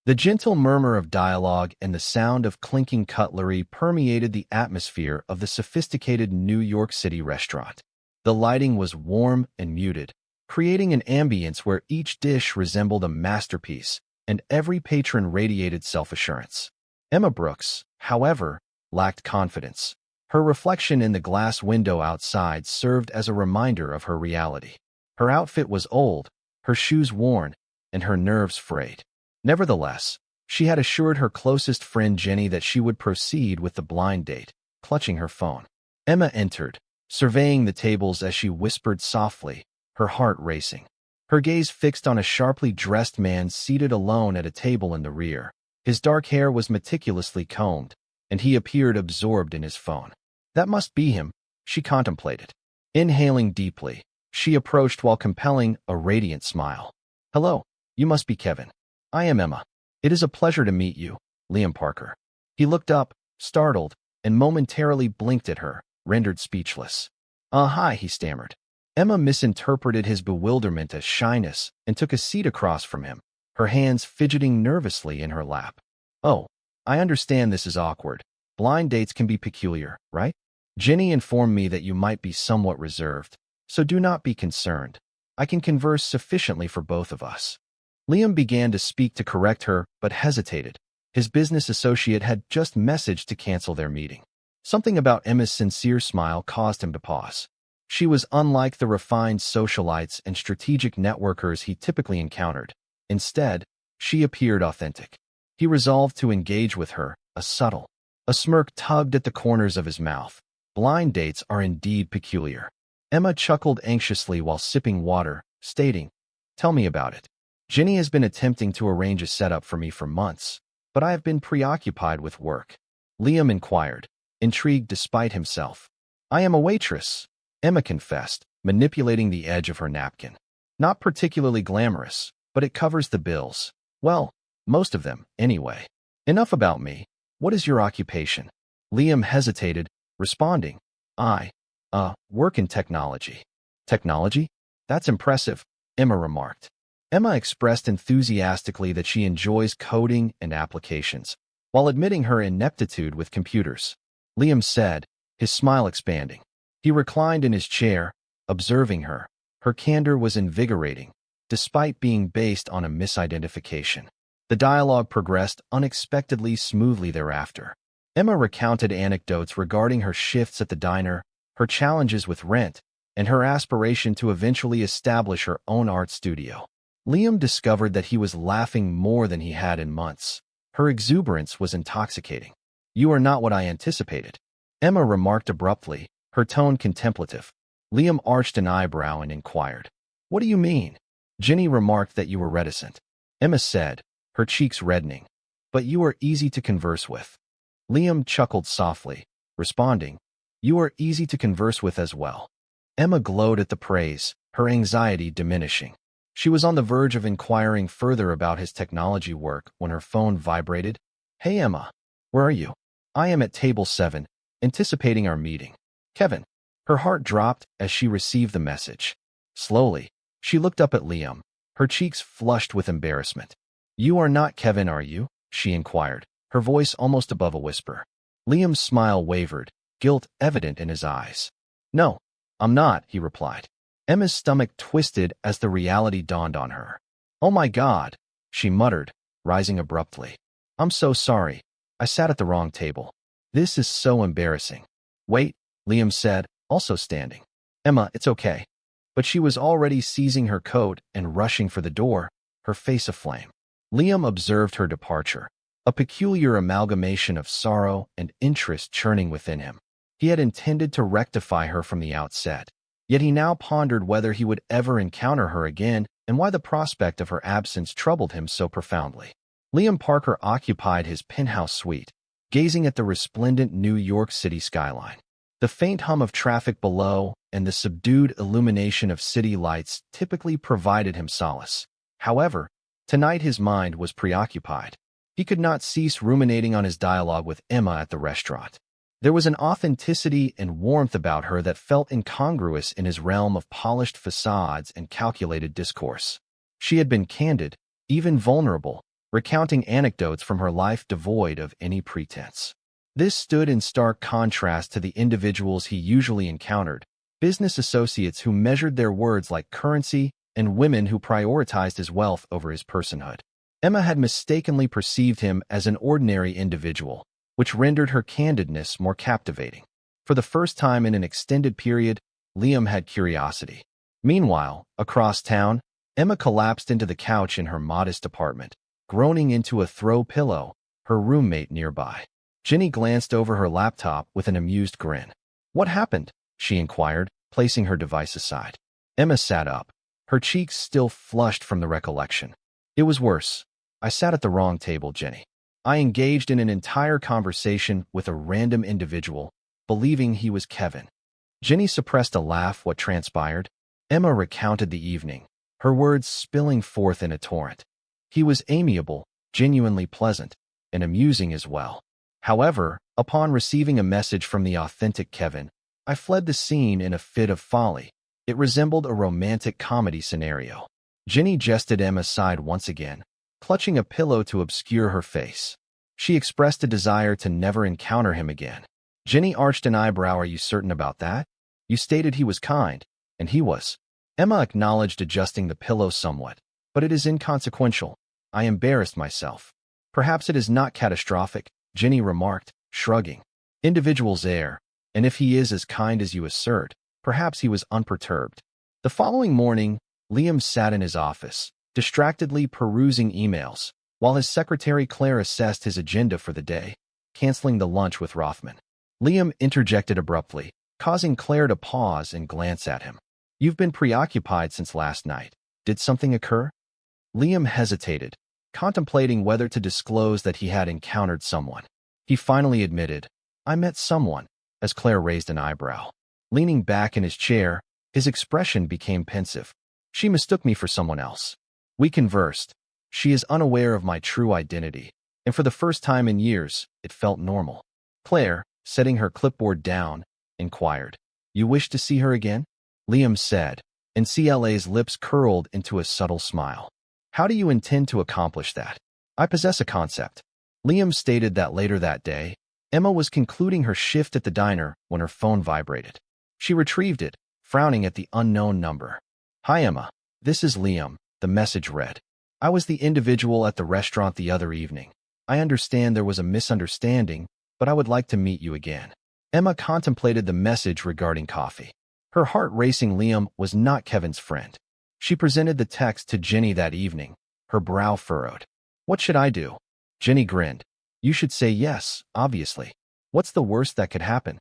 The gentle murmur of dialogue and the sound of clinking cutlery permeated the atmosphere of the sophisticated New York City restaurant. The lighting was warm and muted, creating an ambience where each dish resembled a masterpiece and every patron radiated self-assurance. Emma Brooks, however, lacked confidence. Her reflection in the glass window outside served as a reminder of her reality. Her outfit was old, her shoes worn, and her nerves frayed. Nevertheless, she had assured her closest friend Jenny that she would proceed with the blind date, clutching her phone. Emma entered, surveying the tables as she whispered softly, her heart racing. Her gaze fixed on a sharply dressed man seated alone at a table in the rear. His dark hair was meticulously combed, and he appeared absorbed in his phone. That must be him, she contemplated. Inhaling deeply, she approached while compelling a radiant smile. "Hello, you must be Kevin. I am Emma. It is a pleasure to meet you, Liam Parker." He looked up, startled, and momentarily blinked at her, rendered speechless. Hi," he stammered. Emma misinterpreted his bewilderment as shyness and took a seat across from him, her hands fidgeting nervously in her lap. "Oh, I understand this is awkward. Blind dates can be peculiar, right? Jenny informed me that you might be somewhat reserved, so do not be concerned. I can converse sufficiently for both of us." Liam began to speak to correct her, but hesitated. His business associate had just messaged to cancel their meeting. Something about Emma's sincere smile caused him to pause. She was unlike the refined socialites and strategic networkers he typically encountered. Instead, she appeared authentic. He resolved to engage with her, a smirk tugged at the corners of his mouth. Blind dates are indeed peculiar. Emma chuckled anxiously while sipping water, stating, "Tell me about it. Jenny has been attempting to arrange a setup for me for months, but I have been preoccupied with work." Liam inquired, intrigued despite himself. "I am a waitress," Emma confessed, manipulating the edge of her napkin. "Not particularly glamorous, but it covers the bills. Well, most of them, anyway. Enough about me. What is your occupation?" Liam hesitated, responding, "I work in technology." "Technology? That's impressive," Emma remarked. Emma expressed enthusiastically that she enjoys coding and applications, while admitting her ineptitude with computers. Liam said, his smile expanding. He reclined in his chair, observing her. Her candor was invigorating, despite being based on a misidentification. The dialogue progressed unexpectedly smoothly thereafter. Emma recounted anecdotes regarding her shifts at the diner, her challenges with rent, and her aspiration to eventually establish her own art studio. Liam discovered that he was laughing more than he had in months. Her exuberance was intoxicating. "You are not what I anticipated," Emma remarked abruptly, her tone contemplative. Liam arched an eyebrow and inquired, "What do you mean?" Jenny remarked that you were reticent, Emma said, her cheeks reddening. "But you are easy to converse with." Liam chuckled softly, responding, "You are easy to converse with as well." Emma glowed at the praise, her anxiety diminishing. She was on the verge of inquiring further about his technology work when her phone vibrated. "Hey Emma, where are you?" "I am at table 7, anticipating our meeting. Kevin." Her heart dropped as she received the message. Slowly, she looked up at Liam, her cheeks flushed with embarrassment. "You are not Kevin, are you?" she inquired, her voice almost above a whisper. Liam's smile wavered, guilt evident in his eyes. "No, I'm not," he replied. Emma's stomach twisted as the reality dawned on her. "Oh my God," she muttered, rising abruptly. "I'm so sorry. I sat at the wrong table. This is so embarrassing." "Wait," Liam said, also standing. "Emma, it's okay." But she was already seizing her coat and rushing for the door, her face aflame. Liam observed her departure, a peculiar amalgamation of sorrow and interest churning within him. He had intended to rectify her from the outset, yet he now pondered whether he would ever encounter her again and why the prospect of her absence troubled him so profoundly. Liam Parker occupied his penthouse suite, gazing at the resplendent New York City skyline. The faint hum of traffic below and the subdued illumination of city lights typically provided him solace. However, tonight his mind was preoccupied. He could not cease ruminating on his dialogue with Emma at the restaurant. There was an authenticity and warmth about her that felt incongruous in his realm of polished facades and calculated discourse. She had been candid, even vulnerable, recounting anecdotes from her life devoid of any pretense. This stood in stark contrast to the individuals he usually encountered, business associates who measured their words like currency and women who prioritized his wealth over his personhood. Emma had mistakenly perceived him as an ordinary individual, which rendered her candidness more captivating. For the first time in an extended period, Liam had curiosity. Meanwhile, across town, Emma collapsed into the couch in her modest apartment, groaning into a throw pillow, her roommate nearby. Jenny glanced over her laptop with an amused grin. "What happened?" she inquired, placing her device aside. Emma sat up, her cheeks still flushed from the recollection. "It was worse. I sat at the wrong table, Jenny. I engaged in an entire conversation with a random individual, believing he was Kevin." Jenny suppressed a laugh. What transpired? Emma recounted the evening, her words spilling forth in a torrent. "He was amiable, genuinely pleasant, and amusing as well. However, upon receiving a message from the authentic Kevin, I fled the scene in a fit of folly. It resembled a romantic comedy scenario." Jenny gestured Emma's side once again, clutching a pillow to obscure her face. She expressed a desire to never encounter him again. Jenny arched an eyebrow. "Are you certain about that? You stated he was kind, and he was." Emma acknowledged, adjusting the pillow somewhat. "But it is inconsequential. I embarrassed myself." "Perhaps it is not catastrophic," Jenny remarked, shrugging. "Individuals err, and if he is as kind as you assert, perhaps he was unperturbed." The following morning, Liam sat in his office, distractedly perusing emails, while his secretary Claire assessed his agenda for the day, canceling the lunch with Rothman. Liam interjected abruptly, causing Claire to pause and glance at him. "You've been preoccupied since last night. Did something occur?" Liam hesitated, contemplating whether to disclose that he had encountered someone. He finally admitted, "I met someone," as Claire raised an eyebrow. Leaning back in his chair, his expression became pensive. "She mistook me for someone else. We conversed. She is unaware of my true identity, and for the first time in years, it felt normal." Claire, setting her clipboard down, inquired, "You wish to see her again?" Liam said, and Cla's lips curled into a subtle smile. "How do you intend to accomplish that?" "I possess a concept." Liam stated that later that day, Emma was concluding her shift at the diner when her phone vibrated. She retrieved it, frowning at the unknown number. "Hi, Emma. This is Liam," the message read. "I was the individual at the restaurant the other evening. I understand there was a misunderstanding, but I would like to meet you again." Emma contemplated the message regarding coffee. Her heart racing. Liam was not Kevin's friend. She presented the text to Jenny that evening, her brow furrowed. "What should I do?" Jenny grinned. "You should say yes, obviously. What's the worst that could happen?"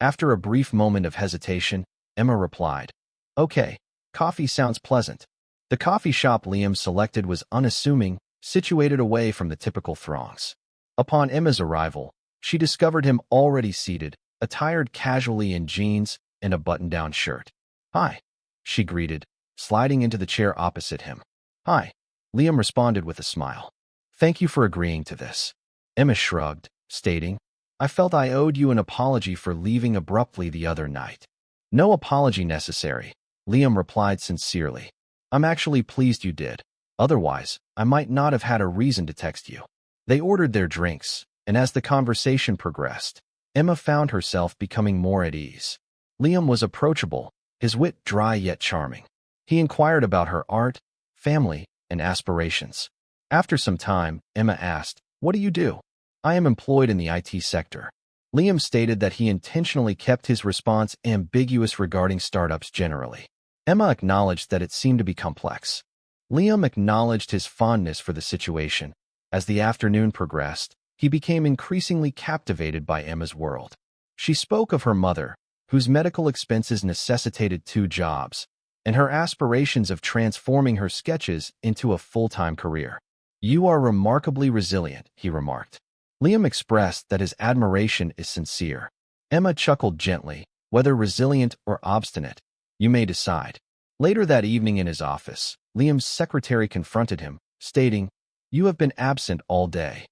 After a brief moment of hesitation, Emma replied, "Okay, coffee sounds pleasant." The coffee shop Liam selected was unassuming, situated away from the typical throngs. Upon Emma's arrival, she discovered him already seated, attired casually in jeans and a button-down shirt. "Hi," she greeted, sliding into the chair opposite him. "Hi," Liam responded with a smile. "Thank you for agreeing to this." Emma shrugged, stating, "I felt I owed you an apology for leaving abruptly the other night." "No apology necessary," Liam replied sincerely. "I'm actually pleased you did. Otherwise, I might not have had a reason to text you." They ordered their drinks, and as the conversation progressed, Emma found herself becoming more at ease. Liam was approachable, his wit dry yet charming. He inquired about her art, family, and aspirations. After some time, Emma asked, "What do you do?" "I am employed in the IT sector." Liam stated that he intentionally kept his response ambiguous regarding startups generally. Emma acknowledged that it seemed to be complex. Liam acknowledged his fondness for the situation. As the afternoon progressed, he became increasingly captivated by Emma's world. She spoke of her mother, whose medical expenses necessitated 2 jobs, and her aspirations of transforming her sketches into a full-time career. "You are remarkably resilient," he remarked. Liam expressed that his admiration is sincere. Emma chuckled gently, "Whether resilient or obstinate, you may decide." Later that evening in his office, Liam's secretary confronted him, stating, "You have been absent all day."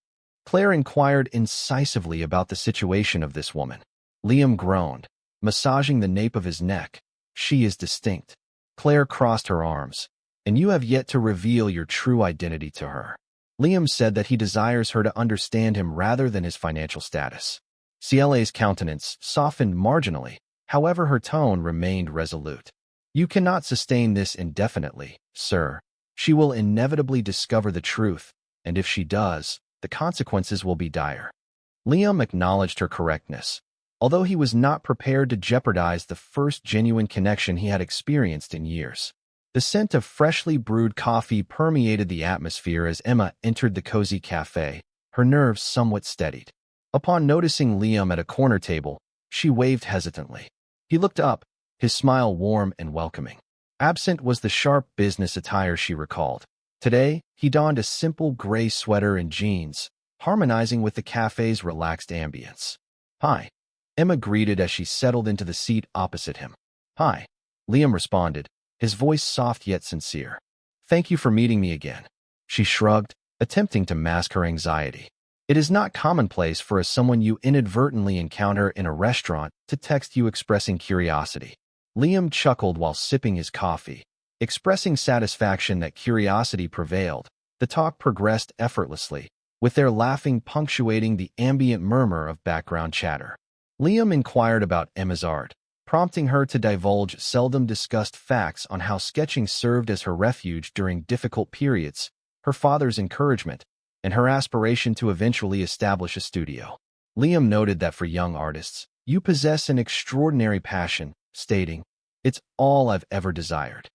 Claire inquired incisively about the situation of this woman. Liam groaned, massaging the nape of his neck. "She is distinct." Claire crossed her arms. "And you have yet to reveal your true identity to her." Liam said that he desires her to understand him rather than his financial status. Ciela's countenance softened marginally, however her tone remained resolute. You cannot sustain this indefinitely, sir. She will inevitably discover the truth, and if she does, the consequences will be dire. Liam acknowledged her correctness, although he was not prepared to jeopardize the first genuine connection he had experienced in years. The scent of freshly brewed coffee permeated the atmosphere as Emma entered the cozy cafe, her nerves somewhat steadied. Upon noticing Liam at a corner table, she waved hesitantly. He looked up, his smile warm and welcoming. Absent was the sharp business attire she recalled. Today, he donned a simple gray sweater and jeans, harmonizing with the cafe's relaxed ambience. "Hi," Emma greeted as she settled into the seat opposite him. "Hi," Liam responded, his voice soft yet sincere. "Thank you for meeting me again." She shrugged, attempting to mask her anxiety. It is not commonplace for someone you inadvertently encounter in a restaurant to text you expressing curiosity. Liam chuckled while sipping his coffee. Expressing satisfaction that curiosity prevailed, the talk progressed effortlessly, with their laughing punctuating the ambient murmur of background chatter. Liam inquired about Emma's art, prompting her to divulge seldom-discussed facts on how sketching served as her refuge during difficult periods, her father's encouragement, and her aspiration to eventually establish a studio. Liam noted that for young artists, you possess an extraordinary passion, stating, "It's all I've ever desired."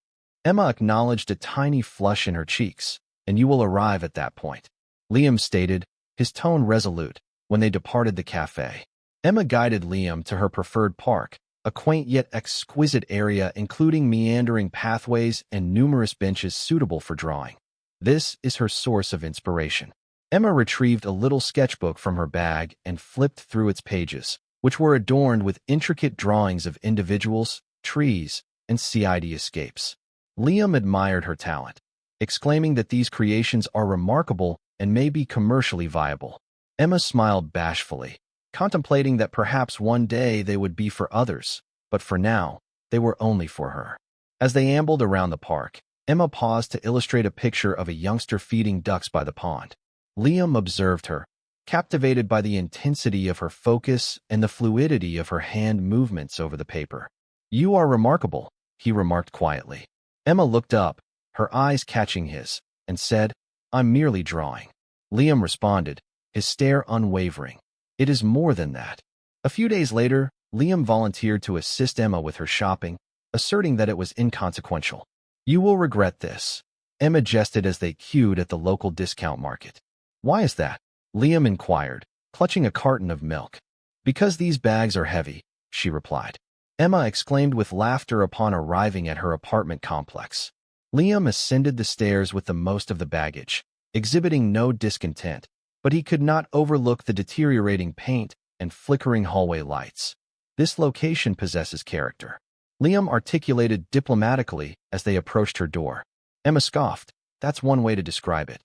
Emma acknowledged a tiny flush in her cheeks, "And you will arrive at that point," Liam stated, his tone resolute, when they departed the cafe. Emma guided Liam to her preferred park, a quaint yet exquisite area including meandering pathways and numerous benches suitable for drawing. This is her source of inspiration. Emma retrieved a little sketchbook from her bag and flipped through its pages, which were adorned with intricate drawings of individuals, trees, and sea escapes. Liam admired her talent, exclaiming that these creations are remarkable and may be commercially viable. Emma smiled bashfully, contemplating that perhaps one day they would be for others, but for now, they were only for her. As they ambled around the park, Emma paused to illustrate a picture of a youngster feeding ducks by the pond. Liam observed her, captivated by the intensity of her focus and the fluidity of her hand movements over the paper. "You are remarkable," he remarked quietly. Emma looked up, her eyes catching his, and said, "I'm merely drawing." Liam responded, his stare unwavering. "It is more than that." A few days later, Liam volunteered to assist Emma with her shopping, asserting that it was inconsequential. "You will regret this," Emma jested as they queued at the local discount market. "Why is that?" Liam inquired, clutching a carton of milk. "Because these bags are heavy," she replied. Emma exclaimed with laughter upon arriving at her apartment complex. Liam ascended the stairs with the most of the baggage, exhibiting no discontent, but he could not overlook the deteriorating paint and flickering hallway lights. "This location possesses character," Liam articulated diplomatically as they approached her door. Emma scoffed. "That's one way to describe it."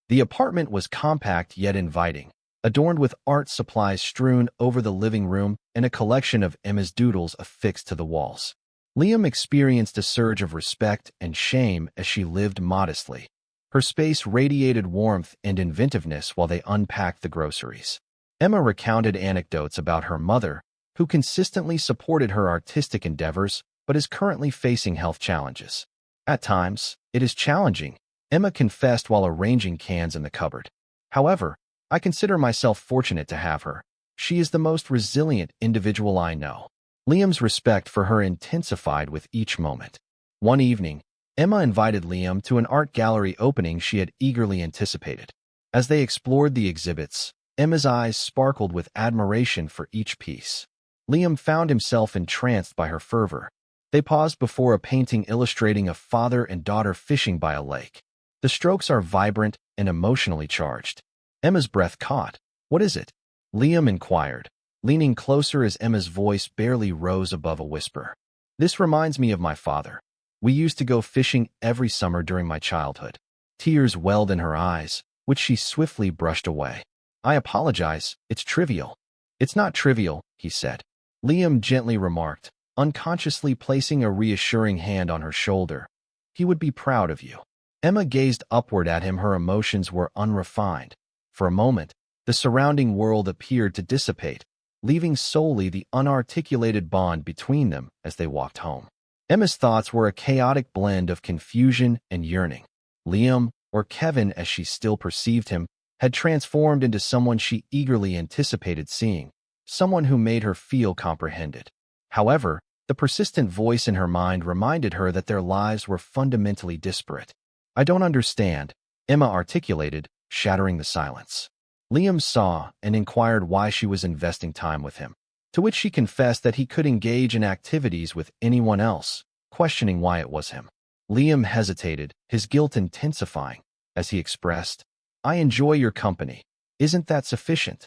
The apartment was compact yet inviting, adorned with art supplies strewn over the living room and a collection of Emma's doodles affixed to the walls. Liam experienced a surge of respect and shame as she lived modestly. Her space radiated warmth and inventiveness while they unpacked the groceries. Emma recounted anecdotes about her mother, who consistently supported her artistic endeavors but is currently facing health challenges. "At times, it is challenging," Emma confessed while arranging cans in the cupboard. "However, I consider myself fortunate to have her. She is the most resilient individual I know." Liam's respect for her intensified with each moment. One evening, Emma invited Liam to an art gallery opening she had eagerly anticipated. As they explored the exhibits, Emma's eyes sparkled with admiration for each piece. Liam found himself entranced by her fervor. They paused before a painting illustrating a father and daughter fishing by a lake. The strokes are vibrant and emotionally charged. Emma's breath caught. "What is it?" Liam inquired, leaning closer as Emma's voice barely rose above a whisper. "This reminds me of my father. We used to go fishing every summer during my childhood." Tears welled in her eyes, which she swiftly brushed away. "I apologize, it's trivial." "It's not trivial," he said. Liam gently remarked, unconsciously placing a reassuring hand on her shoulder. "He would be proud of you." Emma gazed upward at him. Her emotions were unrefined. For a moment, the surrounding world appeared to dissipate, leaving solely the unarticulated bond between them as they walked home. Emma's thoughts were a chaotic blend of confusion and yearning. Liam, or Kevin as she still perceived him, had transformed into someone she eagerly anticipated seeing, someone who made her feel comprehended. However, the persistent voice in her mind reminded her that their lives were fundamentally disparate. "I don't understand," Emma articulated, shattering the silence. Liam saw and inquired why she was investing time with him, to which she confessed that he could engage in activities with anyone else, questioning why it was him. Liam hesitated, his guilt intensifying, as he expressed, "I enjoy your company. Isn't that sufficient?"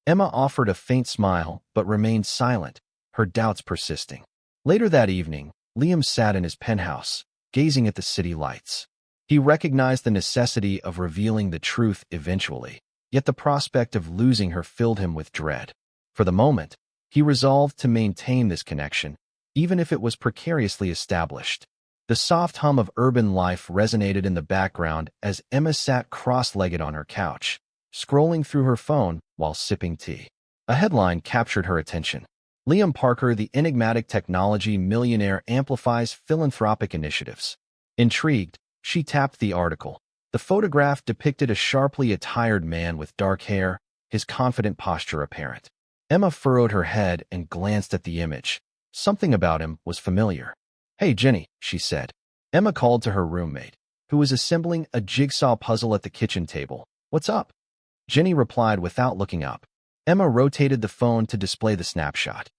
Emma offered a faint smile, but remained silent, her doubts persisting. Later that evening, Liam sat in his penthouse, gazing at the city lights. He recognized the necessity of revealing the truth eventually, yet the prospect of losing her filled him with dread. For the moment, he resolved to maintain this connection, even if it was precariously established. The soft hum of urban life resonated in the background as Emma sat cross-legged on her couch, scrolling through her phone while sipping tea. A headline captured her attention. "Liam Parker, the enigmatic technology millionaire, amplifies philanthropic initiatives." Intrigued, she tapped the article. The photograph depicted a sharply attired man with dark hair, his confident posture apparent. Emma furrowed her head and glanced at the image. Something about him was familiar. "Hey, Jenny," she said. Emma called to her roommate, who was assembling a jigsaw puzzle at the kitchen table. "What's up?" Jenny replied without looking up. Emma rotated the phone to display the snapshot.